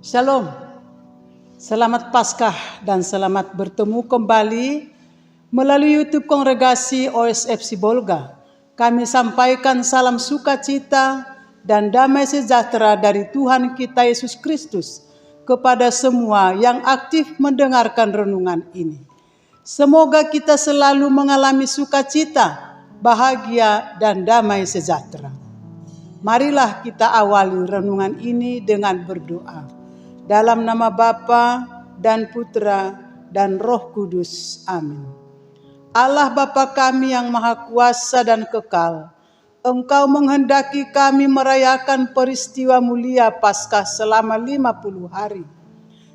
Shalom, selamat Paskah dan selamat bertemu kembali melalui YouTube Kongregasi OSF Sibolga. Kami sampaikan salam sukacita dan damai sejahtera dari Tuhan kita Yesus Kristus kepada semua yang aktif mendengarkan renungan ini. Semoga kita selalu mengalami sukacita, bahagia, dan damai sejahtera. Marilah kita awali renungan ini dengan berdoa. Dalam nama Bapa dan Putra dan Roh Kudus. Amin. Allah Bapa kami yang Maha Kuasa dan Kekal, Engkau menghendaki kami merayakan peristiwa mulia Paskah selama 50 hari.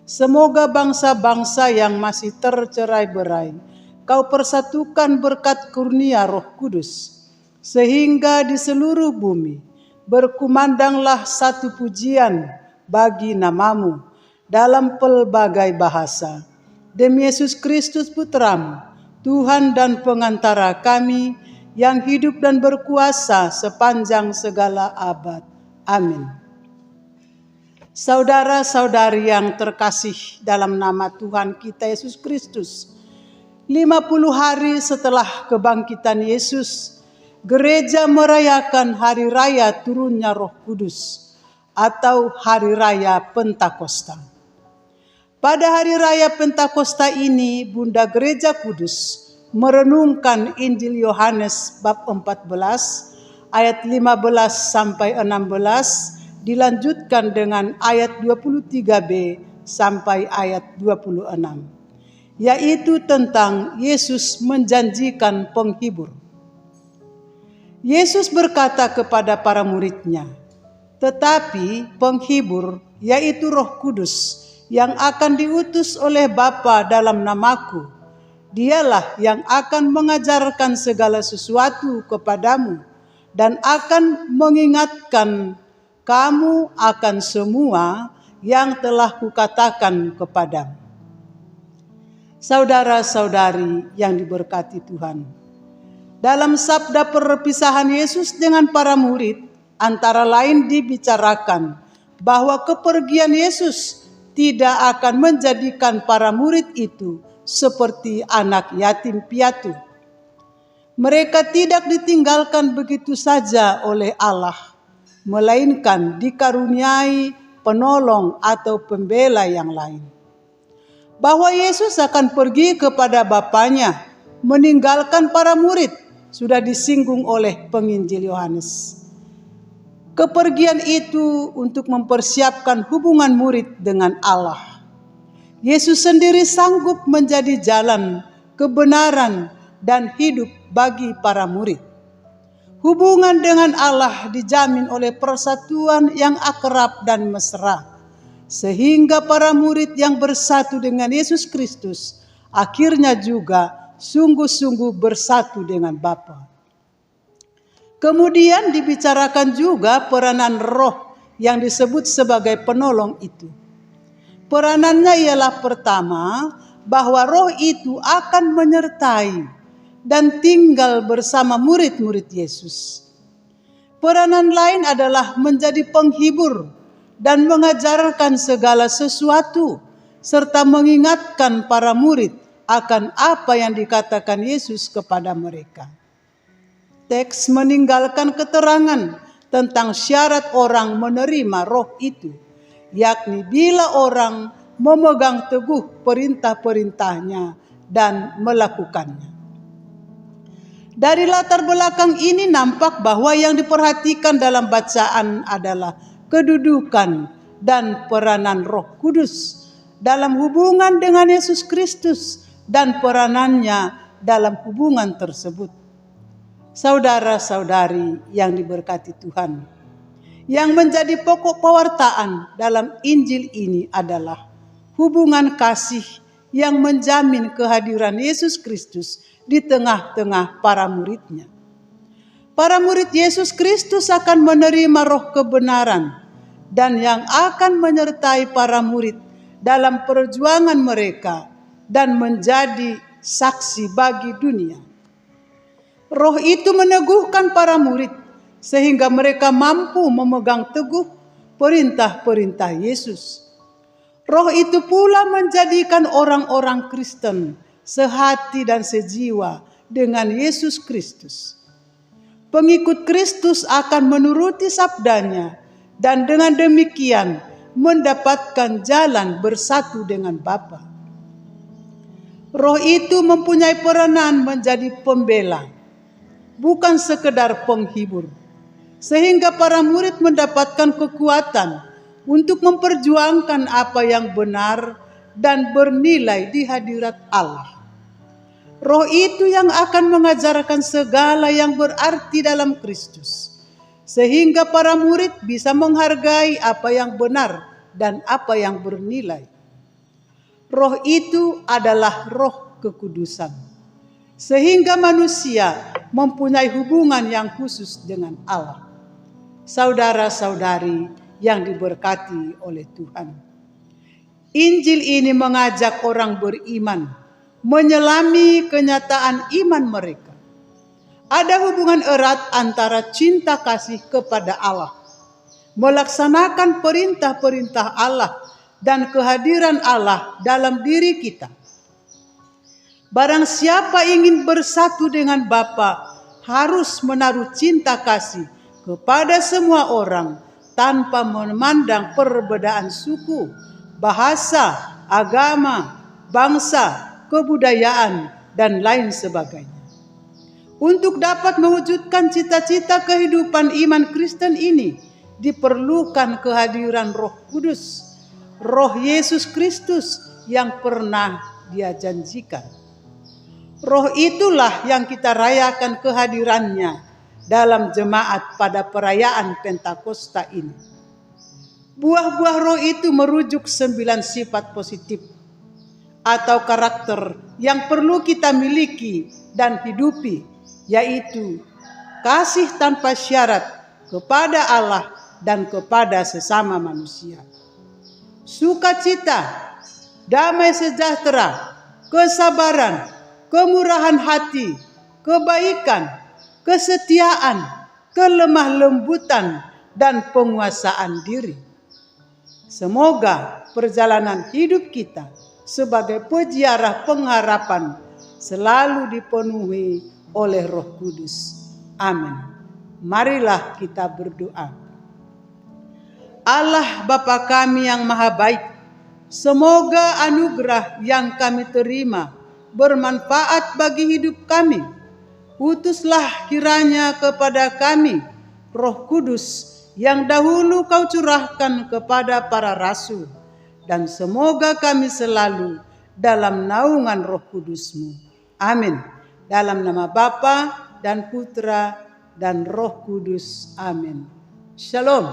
Semoga bangsa-bangsa yang masih tercerai-berai, Kau persatukan berkat kurnia Roh Kudus, sehingga di seluruh bumi berkumandanglah satu pujian bagi namamu dalam pelbagai bahasa. Demi Yesus Kristus Putramu, Tuhan dan pengantara kami yang hidup dan berkuasa sepanjang segala abad. Amin. Saudara-saudari yang terkasih dalam nama Tuhan kita Yesus Kristus, 50 hari setelah kebangkitan Yesus, gereja merayakan hari raya turunnya Roh Kudus atau hari raya Pentakosta. Pada hari raya Pentakosta ini, Bunda Gereja Kudus merenungkan Injil Yohanes bab 14 ayat 15 sampai 16, dilanjutkan dengan ayat 23b sampai ayat 26, yaitu tentang Yesus menjanjikan penghibur. Yesus berkata kepada para murid-Nya, "Tetapi penghibur, yaitu Roh Kudus, yang akan diutus oleh Bapa dalam namaku, Dialah yang akan mengajarkan segala sesuatu kepadamu dan akan mengingatkan kamu akan semua yang telah kukatakan kepadamu." Saudara-saudari yang diberkati Tuhan, dalam sabda perpisahan Yesus dengan para murid, antara lain dibicarakan bahwa kepergian Yesus tidak akan menjadikan para murid itu seperti anak yatim piatu. Mereka tidak ditinggalkan begitu saja oleh Allah, melainkan dikaruniai penolong atau pembela yang lain. Bahwa Yesus akan pergi kepada Bapanya, meninggalkan para murid, sudah disinggung oleh penginjil Yohanes. Kepergian itu untuk mempersiapkan hubungan murid dengan Allah. Yesus sendiri sanggup menjadi jalan, kebenaran, dan hidup bagi para murid. Hubungan dengan Allah dijamin oleh persatuan yang akrab dan mesra, sehingga para murid yang bersatu dengan Yesus Kristus akhirnya juga sungguh-sungguh bersatu dengan Bapa. Kemudian dibicarakan juga peranan Roh yang disebut sebagai penolong itu. Peranannya ialah pertama, bahwa Roh itu akan menyertai dan tinggal bersama murid-murid Yesus. Peranan lain adalah menjadi penghibur dan mengajarkan segala sesuatu, serta mengingatkan para murid akan apa yang dikatakan Yesus kepada mereka. Teks meninggalkan keterangan tentang syarat orang menerima Roh itu, yakni bila orang memegang teguh perintah-perintahnya dan melakukannya. Dari latar belakang ini nampak bahwa yang diperhatikan dalam bacaan adalah kedudukan dan peranan Roh Kudus dalam hubungan dengan Yesus Kristus dan peranannya dalam hubungan tersebut. Saudara-saudari yang diberkati Tuhan, yang menjadi pokok pewartaan dalam Injil ini adalah hubungan kasih yang menjamin kehadiran Yesus Kristus di tengah-tengah para murid-Nya. Para murid Yesus Kristus akan menerima Roh kebenaran dan yang akan menyertai para murid dalam perjuangan mereka dan menjadi saksi bagi dunia. Roh itu meneguhkan para murid sehingga mereka mampu memegang teguh perintah-perintah Yesus. Roh itu pula menjadikan orang-orang Kristen sehati dan sejiwa dengan Yesus Kristus. Pengikut Kristus akan menuruti sabdanya dan dengan demikian mendapatkan jalan bersatu dengan Bapa. Roh itu mempunyai peranan menjadi pembela, bukan sekedar penghibur, sehingga para murid mendapatkan kekuatan untuk memperjuangkan apa yang benar dan bernilai di hadirat Allah. Roh itu yang akan mengajarkan segala yang berarti dalam Kristus, sehingga para murid bisa menghargai apa yang benar dan apa yang bernilai. Roh itu adalah Roh kekudusan, sehingga manusia mempunyai hubungan yang khusus dengan Allah. Saudara-saudari yang diberkati oleh Tuhan, Injil ini mengajak orang beriman menyelami kenyataan iman mereka. Ada hubungan erat antara cinta kasih kepada Allah, melaksanakan perintah-perintah Allah, dan kehadiran Allah dalam diri kita. Barang siapa ingin bersatu dengan Bapa harus menaruh cinta kasih kepada semua orang tanpa memandang perbedaan suku, bahasa, agama, bangsa, kebudayaan, dan lain sebagainya. Untuk dapat mewujudkan cita-cita kehidupan iman Kristen ini, diperlukan kehadiran Roh Kudus, Roh Yesus Kristus yang pernah Dia janjikan. Roh itulah yang kita rayakan kehadirannya dalam jemaat pada perayaan Pentakosta ini. Buah-buah Roh itu merujuk 9 sifat positif atau karakter yang perlu kita miliki dan hidupi, yaitu kasih tanpa syarat kepada Allah dan kepada sesama manusia, sukacita, damai sejahtera, kesabaran, kemurahan hati, kebaikan, kesetiaan, kelemah lembutan, dan penguasaan diri. Semoga perjalanan hidup kita sebagai peziarah pengharapan selalu dipenuhi oleh Roh Kudus. Amin. Marilah kita berdoa. Allah Bapa kami yang maha baik, semoga anugerah yang kami terima bermanfaat bagi hidup kami. Utuslah kiranya kepada kami Roh Kudus yang dahulu Kau curahkan kepada para rasul, dan semoga kami selalu dalam naungan Roh Kudus-Mu. Amin. Dalam nama Bapa dan Putra dan Roh Kudus. Amin. Shalom.